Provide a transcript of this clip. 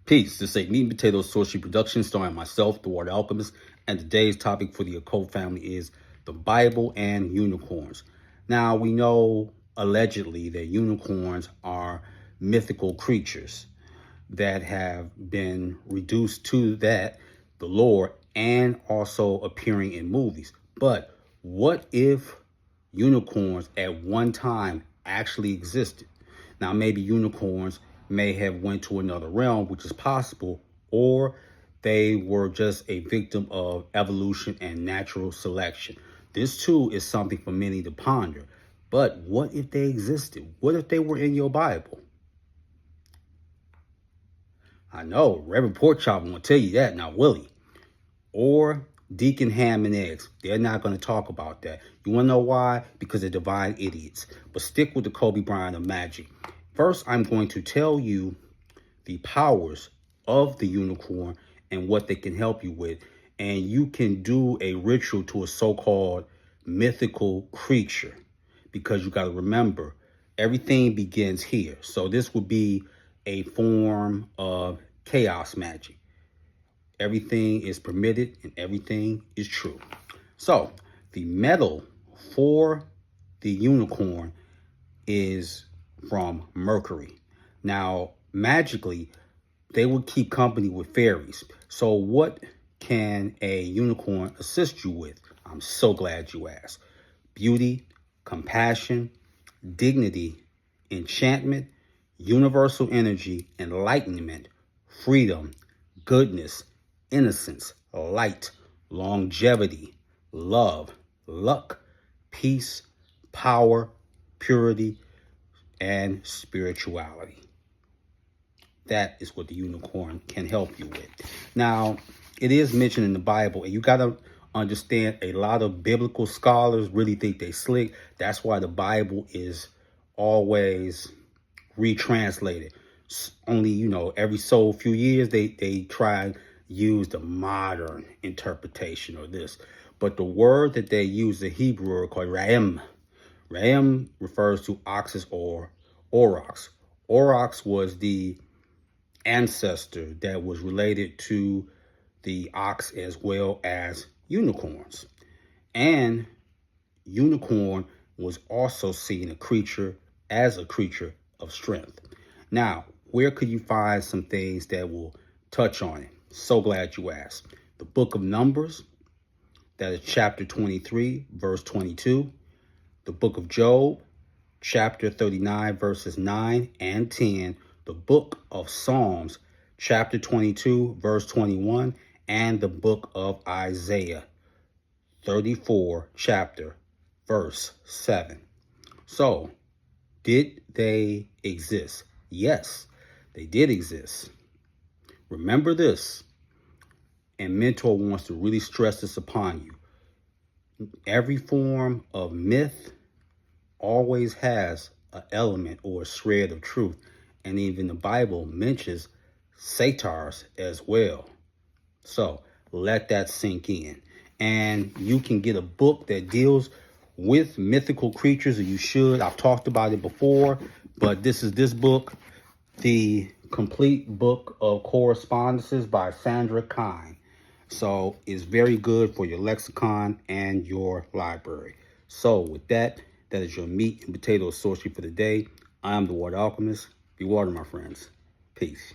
Peace. This is a Meat and Potato Sorcery production starring myself, the Water Alchemist, and today's topic for the occult family is the Bible and unicorns. Now, we know allegedly that unicorns are mythical creatures that have been reduced to that, the lore, and also appearing in movies. But what if unicorns at one time actually existed? Now, maybe unicorns may have went to another realm, which is possible, or they were just a victim of evolution and natural selection. This too is something for many to ponder. But what if they existed? What if they were in your Bible? I know, Reverend Porkchop won't tell you that, now will he? Or Deacon Ham and Eggs. They're not going to talk about that. You want to know why? Because they're divine idiots. But stick with the Kobe Bryant of magic. First, I'm going to tell you the powers of the unicorn and what they can help you with. And you can do a ritual to a so-called mythical creature. Because you got to remember, everything begins here. So this would be a form of chaos magic. Everything is permitted and everything is true. So the metal for the unicorn is from Mercury. Now, magically, they would keep company with fairies. So what can a unicorn assist you with? I'm so glad you asked. Beauty, compassion, dignity, enchantment, universal energy, enlightenment, freedom, goodness, innocence, light, longevity, love, luck, peace, power, purity, and spirituality. That is what the unicorn can help you with. Now, it is mentioned in the Bible, and you got to understand a lot of biblical scholars really think they slick. That's why the Bible is always retranslated. Only, every so few years they try and use the modern interpretation of this. But the word that they use, the Hebrew word called Ra'em. Ra'em refers to oxes or aurochs. Aurochs was the ancestor that was related to the ox as well as unicorns. And unicorn was also seen as a creature of strength. Now, where could you find some things that will touch on it? So glad you asked. The book of Numbers, that is chapter 23, verse 22. The book of Job, chapter 39, verses 9 and 10. The book of Psalms, chapter 22, verse 21. And the book of Isaiah, 34, chapter, verse 7. So, did they exist? Yes, they did exist. Remember this, and Mentor wants to really stress this upon you. Every form of myth always has an element or a shred of truth. And even the Bible mentions satyrs as well. So let that sink in. And you can get a book that deals with mythical creatures, or you should. I've talked about it before, but this book, The Complete Book of Correspondences by Sandra Kine. So it's very good for your lexicon and your library. So with that, that is your meat and potato sorcery for the day. I am the Water Alchemist. Be water, my friends. Peace.